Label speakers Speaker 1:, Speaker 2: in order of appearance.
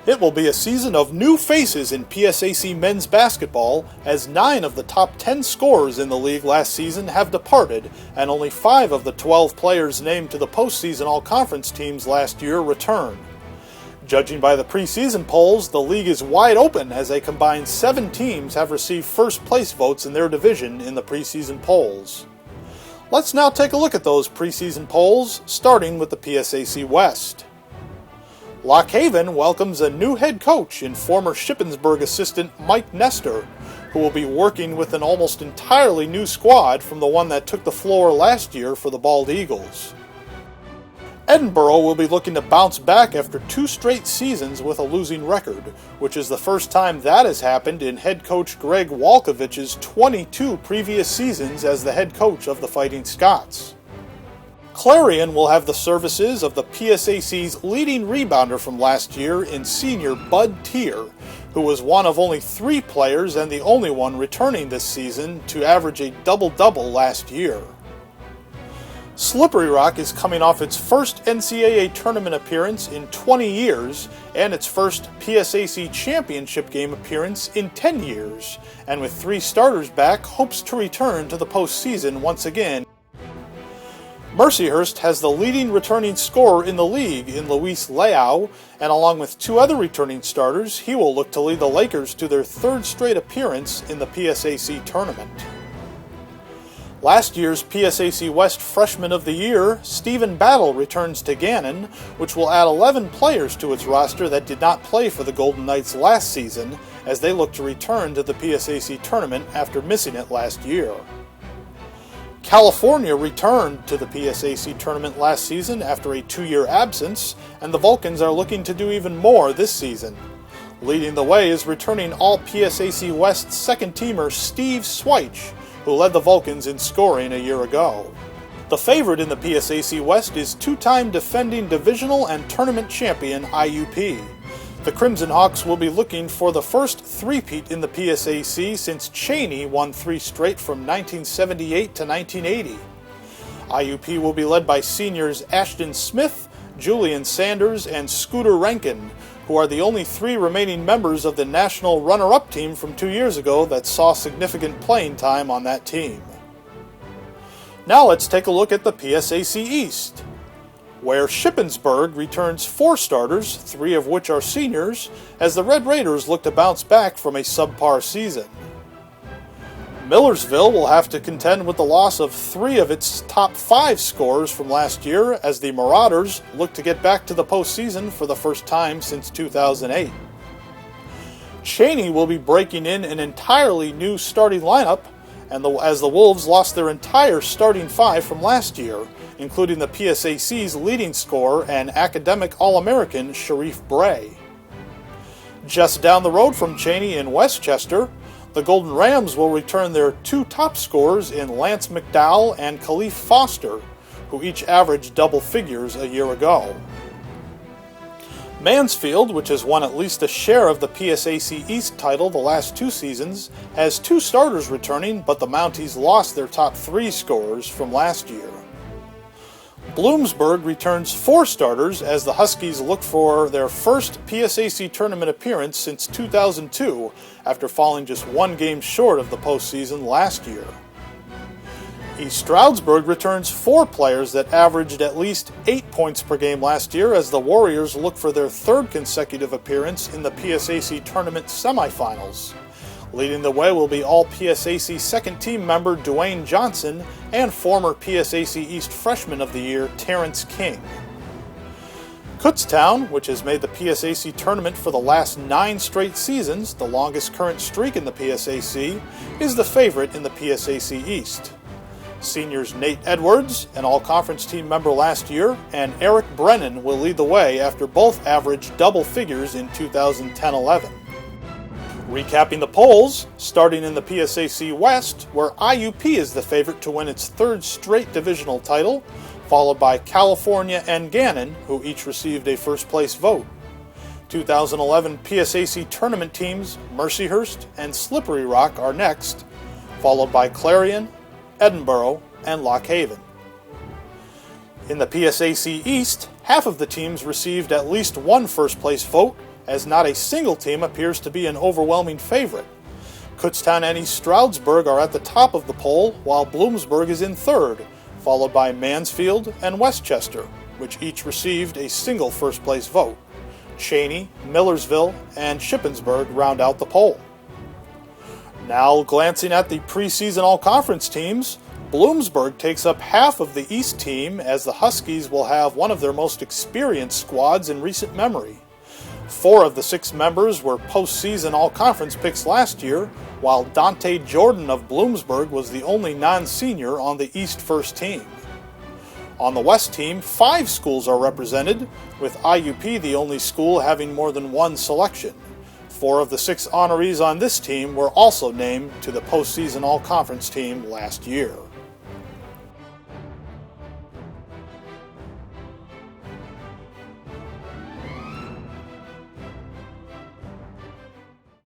Speaker 1: It will be a season of new faces in PSAC men's basketball, as 9 of the top 10 scorers in the league last season have departed, and only 5 of the 12 players named to the postseason all-conference teams last year return. Judging by the preseason polls, the league is wide open as a combined 7 teams have received first-place votes in their division in the preseason polls. Let's now take a look at those preseason polls, starting with the PSAC West. Lock Haven welcomes a new head coach in former SHIPPENSBURG assistant Mike Nestor, who will be working with an almost entirely new squad from the one that took the floor last year for the Bald Eagles. Edinboro will be looking to bounce back after 2 straight seasons with a losing record, which is the first time that has happened in head coach Greg Walkovich's 22 previous seasons as the head coach of the Fighting Scots. CLARION will have the services of the PSAC's leading rebounder from last year in senior Bud Tier, who was one of only 3 players and the only one returning this season to average a double-double last year. Slippery Rock is coming off its first NCAA tournament appearance in 20 years and its first PSAC championship game appearance in 10 years, and with 3 starters back, hopes to return to the postseason once again. MERCYHURST has the leading returning scorer in the league in Luis Leao, and along with 2 other returning starters, he will look to lead the Lakers to their 3rd straight appearance in the PSAC tournament. Last year's PSAC West Freshman of the Year, Stephen Battle, returns to Gannon, which will add 11 players to its roster that did not play for the Golden Knights last season, as they look to return to the PSAC tournament after missing it last year. California returned to the PSAC tournament last season after a 2-year absence, and the Vulcans are looking to do even more this season. Leading the way is returning All-PSAC West second-teamer Steve Sweich, who led the Vulcans in scoring a year ago. The favorite in the PSAC West is 2-time defending divisional and tournament champion IUP. The Crimson Hawks will be looking for the first three-peat in the PSAC since CHEYNEY won 3 straight from 1978 to 1980. IUP will be led by seniors Ashton Smith, Julian Sanders, and Scooter Rankin, who are the only 3 remaining members of the national runner-up team from 2 years ago that saw significant playing time on that team. Now let's take a look at the PSAC-EAST, where SHIPPENSBURG returns 4 starters, 3 of which are seniors, as the Red Raiders look to bounce back from a subpar season. Millersville will have to contend with the loss of 3 of its top 5 scorers from last year as the Marauders look to get back to the postseason for the first time since 2008. CHEYNEY will be breaking in an entirely new starting lineup, and as the Wolves lost their entire starting 5 from last year, including the PSAC's leading scorer and academic All-American Sharif Bray. Just down the road from CHEYNEY in Westchester, the Golden Rams will return their 2 top scorers in Lance McDowell and Khalif Foster, who each averaged double figures a year ago. Mansfield, which has won at least a share of the PSAC East title the last 2 seasons, has 2 starters returning, but the Mounties lost their top 3 scorers from last year. BLOOMSBURG returns 4 starters as the Huskies look for their first PSAC tournament appearance since 2002 after falling just 1 game short of the postseason last year. STROUDSBURG returns 4 players that averaged at least 8 points per game last year as the Warriors look for their 3rd consecutive appearance in the PSAC tournament semifinals. Leading the way will be All-PSAC second-team member Dwayne Johnson and former PSAC East Freshman of the Year Terrence King. KUTZTOWN, which has made the PSAC tournament for the last 9 straight seasons, the longest current streak in the PSAC, is the favorite in the PSAC East. Seniors Nate Edwards, an all-conference team member last year, and Eric Brennan will lead the way after both averaged double figures in 2010-11. Recapping the polls, starting in the PSAC West, where IUP is the favorite to win its 3rd straight divisional title, followed by California and Gannon, who each received a first-place vote. 2011 PSAC tournament teams MERCYHURST and Slippery Rock are next, followed by CLARION, Edinboro, and Lock Haven. In the PSAC East, half of the teams received at least 1 first-place vote, as not a single team appears to be an overwhelming favorite. Kutztown and East Stroudsburg are at the top of the poll, while Bloomsburg is in third, followed by Mansfield and Westchester, which each received a single first-place vote. Cheyney, Millersville, and Shippensburg round out the poll. Now glancing at the preseason all-conference teams, Bloomsburg takes up half of the East team, as the Huskies will have one of their most experienced squads in recent memory. 4 of the 6 members were postseason all-conference picks last year, while Dante Jordan of Bloomsburg was the only non-senior on the East first team. On the West team, 5 schools are represented, with IUP the only school having more than 1 selection. 4 of the 6 honorees on this team were also named to the postseason all-conference team last year.